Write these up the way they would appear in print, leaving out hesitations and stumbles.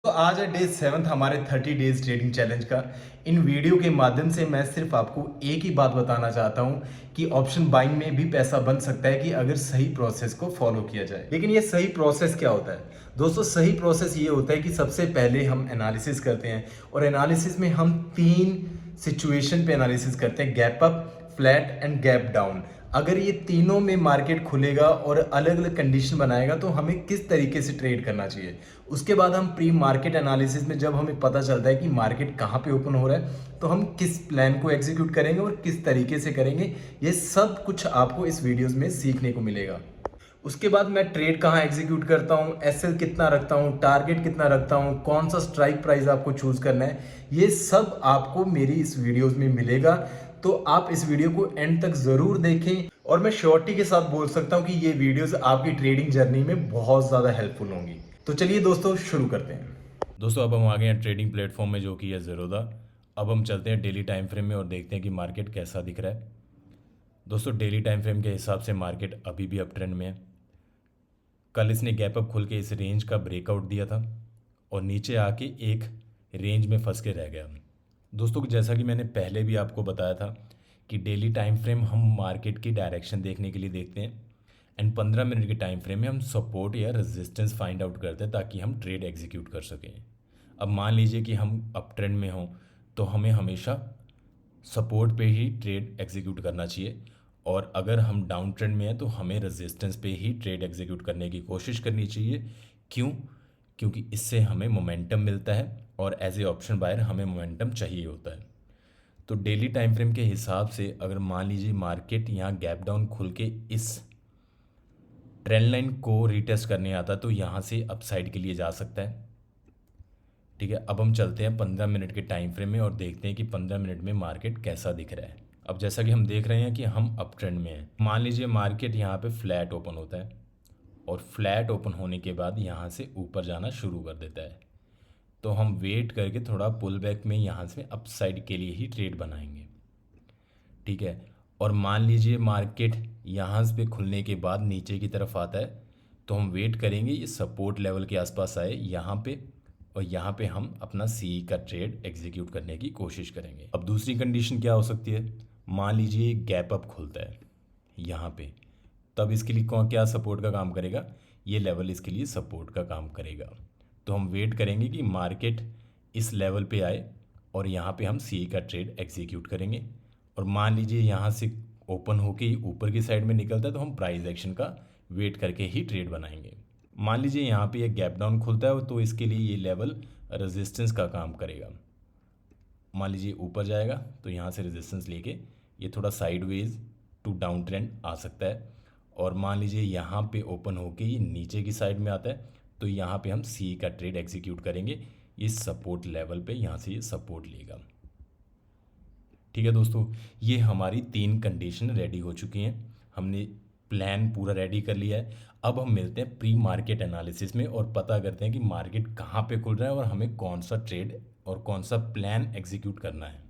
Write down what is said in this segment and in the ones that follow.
तो आज है डे 7 हमारे 30 डेज ट्रेडिंग चैलेंज का। इन वीडियो के माध्यम से मैं सिर्फ आपको एक ही बात बताना चाहता हूं कि ऑप्शन बाइंग में भी पैसा बन सकता है कि अगर सही प्रोसेस को फॉलो किया जाए। लेकिन ये सही प्रोसेस क्या होता है दोस्तों? सही प्रोसेस ये होता है कि सबसे पहले हम एनालिसिस करते हैं और एनालिसिस में हम 3 सिचुएशन पे एनालिसिस करते हैं: gap up, flat and gap down. अगर ये तीनों में मार्केट खुलेगा और अलग अलग कंडीशन बनाएगा तो हमें किस तरीके से ट्रेड करना चाहिए। उसके बाद हम प्री मार्केट एनालिसिस में जब हमें पता चलता है कि मार्केट कहाँ पे ओपन हो रहा है तो हम किस प्लान को एग्जीक्यूट करेंगे और किस तरीके से करेंगे, ये सब कुछ आपको इस वीडियोस में सीखने को मिलेगा। उसके बाद मैं ट्रेड कहाँ एग्जीक्यूट करता हूँ, एसएल कितना रखता हूँ, टारगेट कितना रखता हूँ, कौन सा स्ट्राइक प्राइस आपको चूज करना है, ये सब आपको मेरी इस वीडियोस में मिलेगा। तो आप इस वीडियो को एंड तक जरूर देखें और मैं श्योरिटी के साथ बोल सकता हूँ कि ये वीडियोस आपकी ट्रेडिंग जर्नी में बहुत ज़्यादा हेल्पफुल होंगी। तो चलिए दोस्तों शुरू करते हैं। दोस्तों अब हम आ गए हैं ट्रेडिंग प्लेटफॉर्म में, जो कि है ज़ेरोधा। अब हम चलते हैं डेली टाइम फ्रेम में और देखते हैं कि मार्केट कैसा दिख रहा है। दोस्तों डेली टाइम फ्रेम के हिसाब से मार्केट अभी भी अप ट्रेंड में है। कल इसने गैप अप खुल के इस रेंज का ब्रेकआउट दिया था और नीचे आके एक रेंज में फंस के रह गया। दोस्तों जैसा कि मैंने पहले भी आपको बताया था कि डेली टाइम फ्रेम हम मार्केट की डायरेक्शन देखने के लिए देखते हैं एंड 15 मिनट के टाइम फ्रेम में हम सपोर्ट या रेजिस्टेंस फाइंड आउट करते हैं ताकि हम ट्रेड एग्जीक्यूट कर सकें। अब मान लीजिए कि हम अप ट्रेंड में हों तो हमें हमेशा सपोर्ट पे ही ट्रेड एग्जीक्यूट करना चाहिए, और अगर हम डाउन ट्रेंड में हैं तो हमें रेजिस्टेंस पे ही ट्रेड एग्जीक्यूट करने की कोशिश करनी चाहिए। क्यों? क्योंकि इससे हमें मोमेंटम मिलता है और एज ए ऑप्शन बायर हमें मोमेंटम चाहिए होता है। तो डेली टाइम फ्रेम के हिसाब से अगर मान लीजिए मार्केट यहाँ गैप डाउन खुल के इस ट्रेंड लाइन को रीटेस्ट करने आता तो यहाँ से अपसाइड के लिए जा सकता है। ठीक है, अब हम चलते हैं 15 मिनट के टाइम फ्रेम में और देखते हैं कि 15 मिनट में मार्केट कैसा दिख रहा है। अब जैसा कि हम देख रहे हैं कि हम अप ट्रेंड में हैं। मान लीजिए मार्केट यहाँ पे फ्लैट ओपन होता है और फ्लैट ओपन होने के बाद यहाँ से ऊपर जाना शुरू कर देता है, तो हम वेट करके थोड़ा पुल बैक में यहाँ से अपसाइड के लिए ही ट्रेड बनाएंगे। ठीक है, और मान लीजिए मार्केट यहाँ पे खुलने के बाद नीचे की तरफ आता है तो हम वेट करेंगे ये सपोर्ट लेवल के आसपास आए यहाँ पे, और यहाँ पे हम अपना सी का ट्रेड एग्जीक्यूट करने की कोशिश करेंगे। अब दूसरी कंडीशन क्या हो सकती है? मान लीजिए गैप अप खुलता है यहाँ पे, तब इसके लिए कौन क्या सपोर्ट का काम करेगा? ये लेवल इसके लिए सपोर्ट का काम करेगा। तो हम वेट करेंगे कि मार्केट इस लेवल पे आए और यहाँ पे हम सी का ट्रेड एग्जीक्यूट करेंगे। और मान लीजिए यहाँ से ओपन होके ऊपर की साइड में निकलता है तो हम प्राइस एक्शन का वेट करके ही ट्रेड बनाएंगे। मान लीजिए यहाँ पे एक गैप डाउन खुलता है तो इसके लिए ये लेवल रेजिस्टेंस का काम करेगा। मान लीजिए ऊपर जाएगा तो यहाँ से रेजिस्टेंस लेके ये थोड़ा साइडवेज टू डाउन ट्रेंड आ सकता है, और मान लीजिए यहाँ पे ओपन होके ये नीचे की साइड में आता है तो यहाँ पे हम सी का ट्रेड एग्जीक्यूट करेंगे। इस सपोर्ट लेवल पे यहाँ से ये सपोर्ट लेगा। ठीक है दोस्तों, ये हमारी 3 कंडीशन रेडी हो चुकी हैं। हमने प्लान पूरा रेडी कर लिया है। अब हम मिलते हैं प्री मार्केट एनालिसिस में और पता करते हैं कि मार्केट कहाँ पे खुल रहा है और हमें कौन सा ट्रेड और कौन सा प्लान एग्जीक्यूट करना है।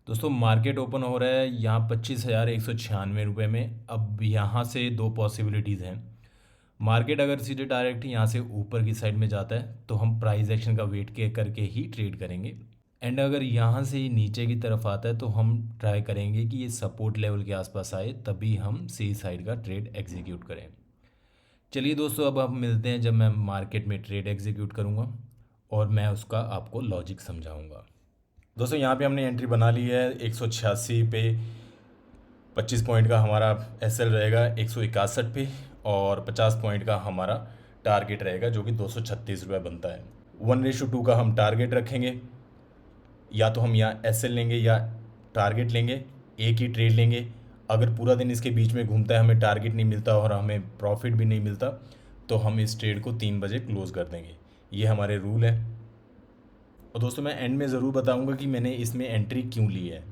दोस्तों मार्केट ओपन हो रहा है यहाँ 25,196 रुपये में। अब यहाँ से 2 पॉसिबिलिटीज़ हैं। मार्केट अगर सीधे डायरेक्ट यहाँ से ऊपर की साइड में जाता है तो हम प्राइस एक्शन का वेट के करके ही ट्रेड करेंगे, एंड अगर यहाँ से नीचे की तरफ आता है तो हम ट्राई करेंगे कि ये सपोर्ट लेवल के आसपास आए तभी हम सी साइड का ट्रेड एग्जीक्यूट करें। चलिए दोस्तों अब हम मिलते हैं जब मैं मार्केट में ट्रेड एग्जीक्यूट करूँगा और मैं उसका आपको लॉजिक समझाऊँगा। दोस्तों यहाँ पे हमने एंट्री बना ली है 186 पे। 25 पॉइंट का हमारा एसएल रहेगा 161 पे, और 50 पॉइंट का हमारा टारगेट रहेगा जो कि 236 रुपये बनता है। 1:2 का हम टारगेट रखेंगे। या तो हम यहाँ एसएल लेंगे या टारगेट लेंगे, एक ही ट्रेड लेंगे। अगर पूरा दिन इसके बीच में घूमता है, हमें टारगेट नहीं मिलता और हमें प्रॉफिट भी नहीं मिलता, तो हम इस ट्रेड को 3 बजे क्लोज़ कर देंगे। ये हमारे रूल है। और दोस्तों मैं एंड में ज़रूर बताऊंगा कि मैंने इसमें एंट्री क्यों ली है।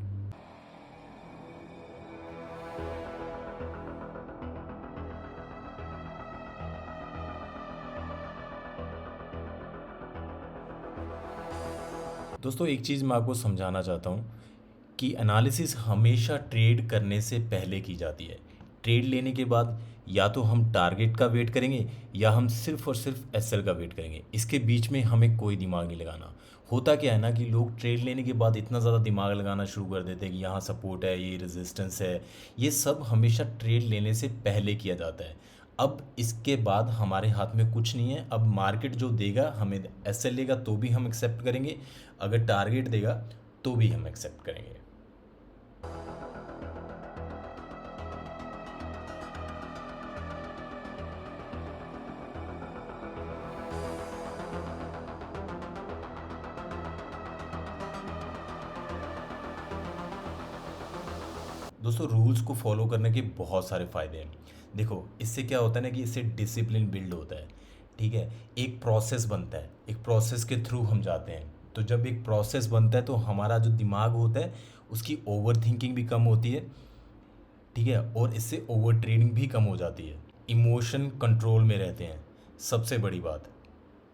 दोस्तों एक चीज़ मैं आपको समझाना चाहता हूँ कि एनालिसिस हमेशा ट्रेड करने से पहले की जाती है। ट्रेड लेने के बाद या तो हम टारगेट का वेट करेंगे या हम सिर्फ और सिर्फ एसएल का वेट करेंगे। इसके बीच में हमें कोई दिमाग नहीं लगाना। होता क्या है ना कि लोग ट्रेड लेने के बाद इतना ज़्यादा दिमाग लगाना शुरू कर देते हैं कि यहाँ सपोर्ट है, ये रेजिस्टेंस है। ये सब हमेशा ट्रेड लेने से पहले किया जाता है। अब इसके बाद हमारे हाथ में कुछ नहीं है। अब मार्केट जो देगा, हमें एसएल लेगा तो भी हम एक्सेप्ट करेंगे, अगर टारगेट देगा तो भी हम एक्सेप्ट करेंगे। दोस्तों, रूल्स को फॉलो करने के बहुत सारे फ़ायदे हैं। देखो, इससे क्या होता है ना कि इससे डिसिप्लिन बिल्ड होता है। ठीक है, एक प्रोसेस बनता है, एक प्रोसेस के थ्रू हम जाते हैं। तो जब एक प्रोसेस बनता है तो हमारा जो दिमाग होता है उसकी ओवर थिंकिंग भी कम होती है। ठीक है, और इससे ओवर ट्रेडिंग भी कम हो जाती है। इमोशन कंट्रोल में रहते हैं, सबसे बड़ी बात।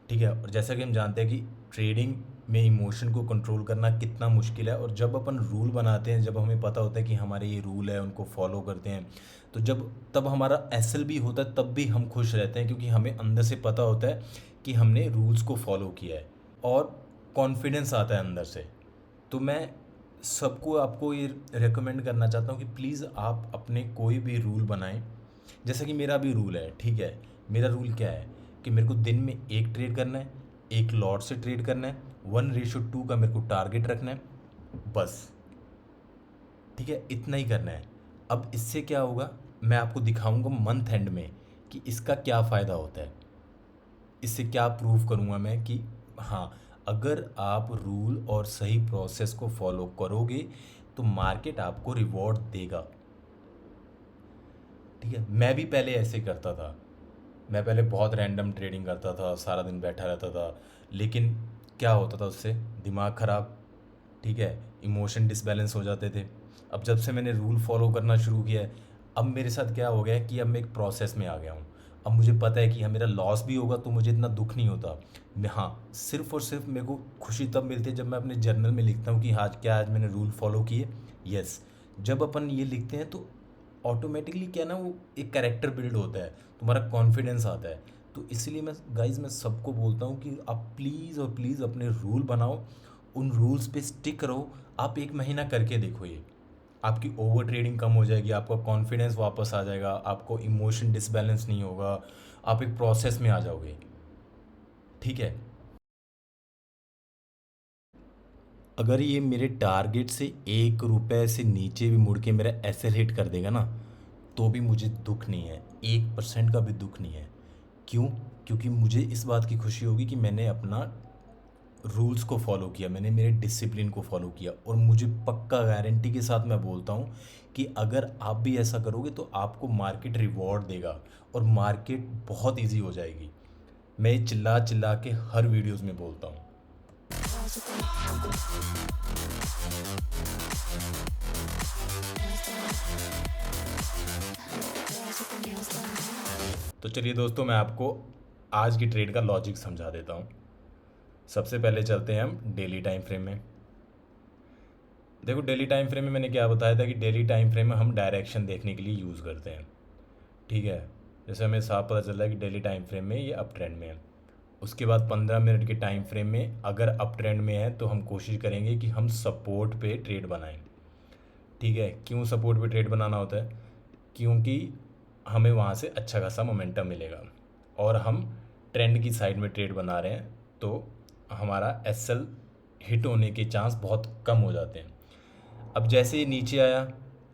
ठीक है, और जैसा कि हम जानते हैं कि ट्रेडिंग में इमोशन को कंट्रोल करना कितना मुश्किल है। और जब अपन रूल बनाते हैं, जब हमें पता होता है कि हमारे ये रूल है, उनको फॉलो करते हैं, तो तब हमारा एसएल भी होता है, तब भी हम खुश रहते हैं, क्योंकि हमें अंदर से पता होता है कि हमने रूल्स को फॉलो किया है और कॉन्फिडेंस आता है अंदर से। तो मैं सबको आपको ये रेकमेंड करना चाहता हूँ कि प्लीज़ आप अपने कोई भी रूल बनाएं। जैसा कि मेरा भी रूल है। ठीक है, मेरा रूल क्या है कि मेरे को दिन में एक ट्रेड करना है, एक लॉट से ट्रेड करना है, 1:2 का मेरे को टारगेट रखना है, बस। ठीक है, इतना ही करना है। अब इससे क्या होगा, मैं आपको दिखाऊंगा मंथ एंड में कि इसका क्या फ़ायदा होता है। इससे क्या प्रूव करूंगा मैं कि हाँ, अगर आप रूल और सही प्रोसेस को फॉलो करोगे तो मार्केट आपको रिवॉर्ड देगा। ठीक है, मैं भी पहले ऐसे करता था। मैं पहले बहुत रैंडम ट्रेडिंग करता था, सारा दिन बैठा रहता था, लेकिन क्या होता था उससे, दिमाग ख़राब। ठीक है, इमोशन डिसबैलेंस हो जाते थे। अब जब से मैंने रूल फॉलो करना शुरू किया है, अब मेरे साथ क्या हो गया है कि अब मैं एक प्रोसेस में आ गया हूँ। अब मुझे पता है कि हाँ, मेरा लॉस भी होगा तो मुझे इतना दुख नहीं होता। मैं हाँ, सिर्फ और सिर्फ मेरे को खुशी तब मिलती है जब मैं अपने जर्नल में लिखता हूँ कि आज मैंने रूल फॉलो किए। यस, जब अपन ये लिखते हैं तो ऑटोमेटिकली क्या ना, वो एक कैरेक्टर बिल्ड होता है, तुम्हारा कॉन्फिडेंस आता है। तो इसलिए मैं सबको बोलता हूँ कि आप प्लीज़ और प्लीज़ अपने रूल बनाओ, उन रूल्स पे स्टिक रहो। आप 1 महीना करके देखो, ये आपकी ओवर ट्रेडिंग कम हो जाएगी, आपका कॉन्फिडेंस वापस आ जाएगा, आपको इमोशन डिसबैलेंस नहीं होगा, आप एक प्रोसेस में आ जाओगे। ठीक है, अगर ये मेरे टारगेट से 1 रुपये से नीचे भी मुड़ के मेरा एसएल हिट कर देगा ना, तो भी मुझे दुख नहीं है, 1% का भी दुख नहीं है। क्यों? क्योंकि मुझे इस बात की खुशी होगी कि मैंने अपना रूल्स को फॉलो किया, मैंने मेरे डिसिप्लिन को फॉलो किया। और मुझे पक्का गारंटी के साथ मैं बोलता हूँ कि अगर आप भी ऐसा करोगे तो आपको मार्केट रिवॉर्ड देगा और मार्केट बहुत इजी हो जाएगी। मैं ये चिल्ला चिल्ला के हर वीडियोस में बोलता हूँ। तो चलिए दोस्तों, मैं आपको आज की ट्रेड का लॉजिक समझा देता हूँ। सबसे पहले चलते हैं हम डेली टाइम फ्रेम में। देखो, डेली टाइम फ्रेम में मैंने क्या बताया था कि डेली टाइम फ्रेम में हम डायरेक्शन देखने के लिए यूज़ करते हैं। ठीक है, जैसे हमें साफ पता चल रहा है कि डेली टाइम फ्रेम में ये अप ट्रेंड में है। उसके बाद 15 मिनट के टाइम फ्रेम में अगर अप ट्रेंड में है तो हम कोशिश करेंगे कि हम सपोर्ट पे ट्रेड बनाएं। ठीक है, क्यों सपोर्ट पे ट्रेड बनाना होता है? क्योंकि हमें वहाँ से अच्छा खासा मोमेंटम मिलेगा और हम ट्रेंड की साइड में ट्रेड बना रहे हैं, तो हमारा एसएल हिट होने के चांस बहुत कम हो जाते हैं। अब जैसे ये नीचे आया,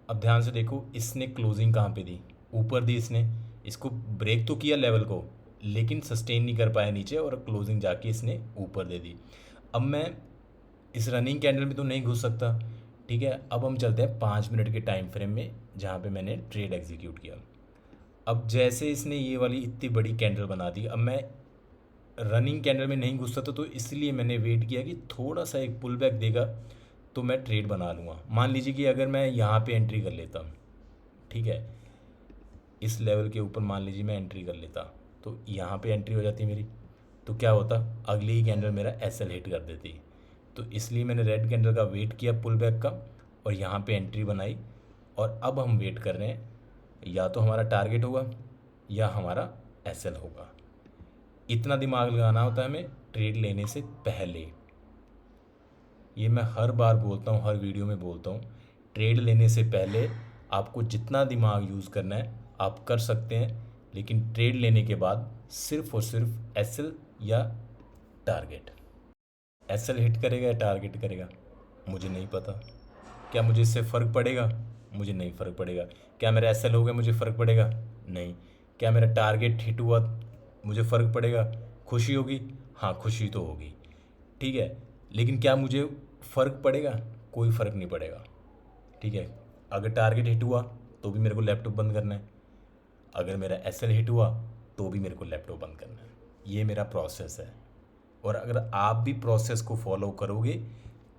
अब ध्यान से देखो, इसने क्लोजिंग कहाँ पे दी? ऊपर दी इसने। इसको ब्रेक तो किया लेवल को, लेकिन सस्टेन नहीं कर पाया नीचे और क्लोजिंग जाके इसने ऊपर दे दी। अब मैं इस रनिंग कैंडल में तो नहीं घुस सकता। ठीक है, अब हम चलते हैं 5 मिनट के टाइम फ्रेम में, जहाँ पे मैंने ट्रेड एग्जीक्यूट किया। अब जैसे इसने ये वाली इतनी बड़ी कैंडल बना दी, अब मैं रनिंग कैंडल में नहीं घुस सकता, तो इसलिए मैंने वेट किया कि थोड़ा सा एक पुल बैक देगा तो मैं ट्रेड बना लूँगा। मान लीजिए कि अगर मैं यहाँ पे एंट्री कर लेता, ठीक है, इस लेवल के ऊपर मान लीजिए मैं एंट्री कर लेता, तो यहाँ पे एंट्री हो जाती मेरी, तो क्या होता, अगली ही कैंडल मेरा एसएल हिट कर देती। तो इसलिए मैंने रेड कैंडल का वेट किया पुल बैक का और यहाँ पे एंट्री बनाई। और अब हम वेट कर रहे हैं या तो हमारा टारगेट होगा या हमारा एसएल होगा। इतना दिमाग लगाना होता है हमें ट्रेड लेने से पहले। ये मैं हर बार बोलता हूँ, हर वीडियो में बोलता हूँ, ट्रेड लेने से पहले आपको जितना दिमाग यूज़ करना है आप कर सकते हैं, लेकिन ट्रेड लेने के बाद सिर्फ और सिर्फ एसएल या टारगेट। एसएल हिट करेगा या टारगेट करेगा मुझे नहीं पता। क्या मुझे इससे फ़र्क पड़ेगा? मुझे नहीं फ़र्क पड़ेगा। क्या मेरा एसएल हो गया मुझे फ़र्क पड़ेगा? नहीं। क्या मेरा टारगेट हिट हुआ मुझे फ़र्क पड़ेगा? खुशी होगी? हाँ, खुशी तो होगी, ठीक है। लेकिन क्या मुझे फ़र्क पड़ेगा? कोई फ़र्क नहीं पड़ेगा, ठीक है। अगर टारगेट हिट हुआ तो भी मेरे को लैपटॉप बंद करना है, अगर मेरा एसएल हिट हुआ तो भी मेरे को लैपटॉप बंद करना है। ये मेरा प्रोसेस है। और अगर आप भी प्रोसेस को फॉलो करोगे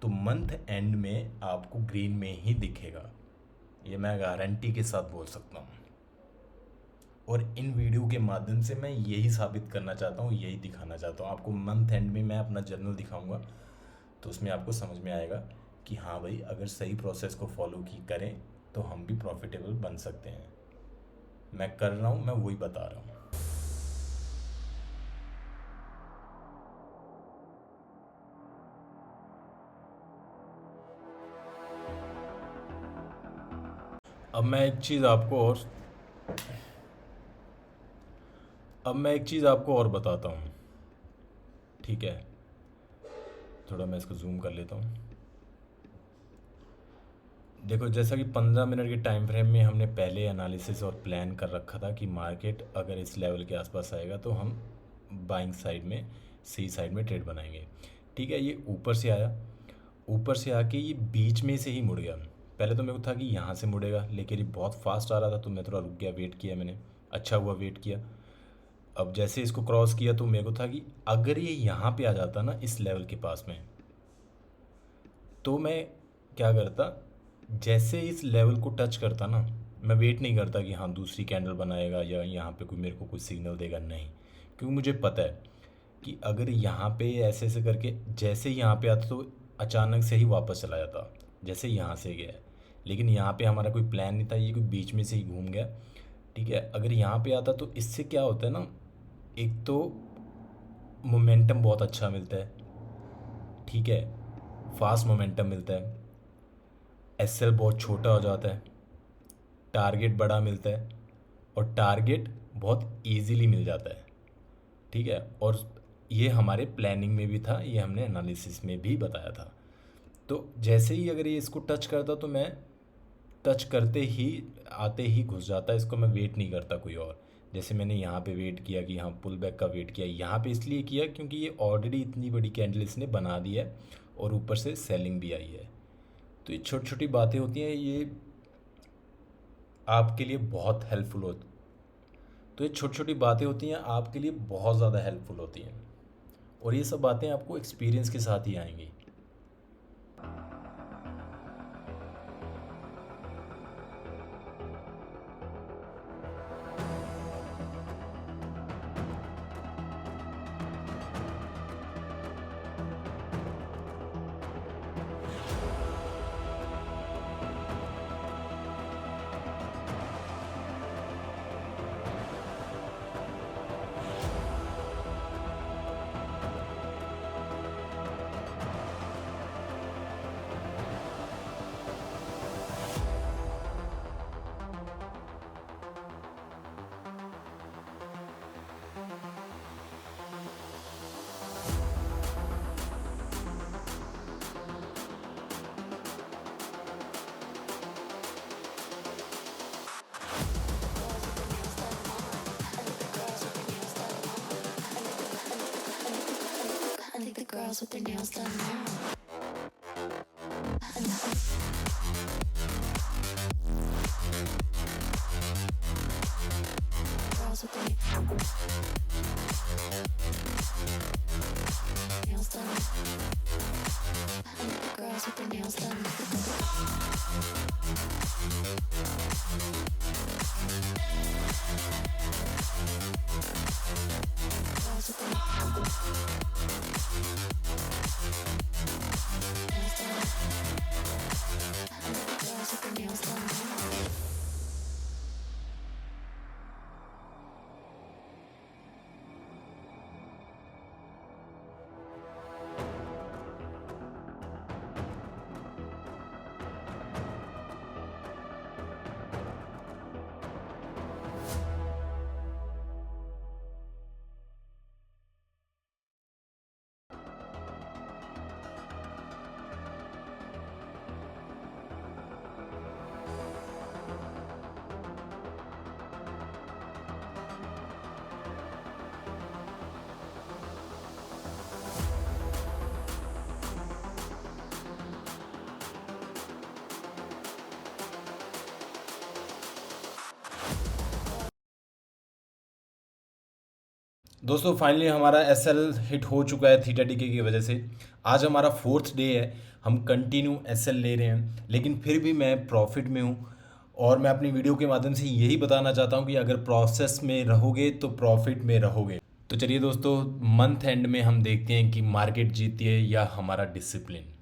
तो मंथ एंड में आपको ग्रीन में ही दिखेगा, ये मैं गारंटी के साथ बोल सकता हूँ। और इन वीडियो के माध्यम से मैं यही साबित करना चाहता हूँ, यही दिखाना चाहता हूँ आपको। मंथ एंड में मैं अपना जर्नल दिखाऊंगा तो उसमें आपको समझ में आएगा कि हाँ भाई, अगर सही प्रोसेस को फॉलो की करें तो हम भी प्रॉफिटेबल बन सकते हैं। मैं कर रहा हूँ, मैं वही बता रहा हूँ। अब मैं एक चीज़ आपको और बताता हूँ, ठीक है। थोड़ा मैं इसको जूम कर लेता हूँ। देखो, जैसा कि 15 मिनट के टाइम फ्रेम में हमने पहले एनालिसिस और प्लान कर रखा था कि मार्केट अगर इस लेवल के आसपास आएगा तो हम बाइंग साइड में, सी साइड में ट्रेड बनाएंगे, ठीक है। ये ऊपर से आया, ऊपर से आके ये बीच में से ही मुड़ गया। पहले तो मेरे को था कि यहाँ से मुड़ेगा, लेकिन ये बहुत फास्ट आ रहा था तो मैं थोड़ा रुक गया, वेट किया मैंने, अच्छा हुआ वेट किया। अब जैसे इसको क्रॉस किया तो मेरे को था कि अगर ये यहाँ पे आ जाता ना इस लेवल के पास में, तो मैं क्या करता, जैसे इस लेवल को टच करता ना, मैं वेट नहीं करता कि हाँ दूसरी कैंडल बनाएगा या यहाँ पे कोई मेरे को कुछ सिग्नल देगा, नहीं। क्योंकि मुझे पता है कि अगर यहाँ पे ऐसे ऐसे करके जैसे यहाँ पे आता तो अचानक से ही वापस चला जाता, जैसे यहाँ से गया है। लेकिन यहाँ पे हमारा कोई प्लान नहीं था, ये कोई बीच में से ही घूम गया, ठीक है। अगर यहाँ पे आता तो इससे क्या होता है ना, एक तो मोमेंटम बहुत अच्छा मिलता है, ठीक है, फास्ट मोमेंटम मिलता है, एसएल बहुत छोटा हो जाता है, टारगेट बड़ा मिलता है, और टारगेट बहुत इजीली मिल जाता है, ठीक है। और ये हमारे प्लानिंग में भी था, ये हमने एनालिसिस में भी बताया था। तो जैसे ही अगर ये इसको टच करता तो मैं टच करते ही आते ही घुस जाता, इसको मैं वेट नहीं करता कोई और। जैसे मैंने यहाँ पे वेट किया कि हाँ पुल बैक का वेट किया, यहाँ पे इसलिए किया क्योंकि ये ऑलरेडी इतनी बड़ी कैंडल इसने बना दी है और ऊपर से सेलिंग भी आई है। तो ये छोटी छोटी बातें होती हैं, ये आपके लिए बहुत हेल्पफुल होती, तो ये छोटी छोटी बातें होती हैं आपके लिए बहुत ज़्यादा हेल्पफुल होती हैं। और ये सब बातें आपको एक्सपीरियंस के साथ ही आएंगी। I think the girls with their nails done now. Girls with their nails done. I think the girls with their nails done. Girls with their nails done. दोस्तों फाइनली हमारा एसएल हिट हो चुका है theta DK की वजह से। आज हमारा 4th डे है, हम कंटिन्यू एसएल ले रहे हैं, लेकिन फिर भी मैं प्रॉफिट में हूँ। और मैं अपनी वीडियो के माध्यम से यही बताना चाहता हूँ कि अगर प्रोसेस में रहोगे तो प्रॉफिट में रहोगे। तो चलिए दोस्तों, मंथ एंड में हम देखते हैं कि मार्केट जीती है या हमारा डिसिप्लिन।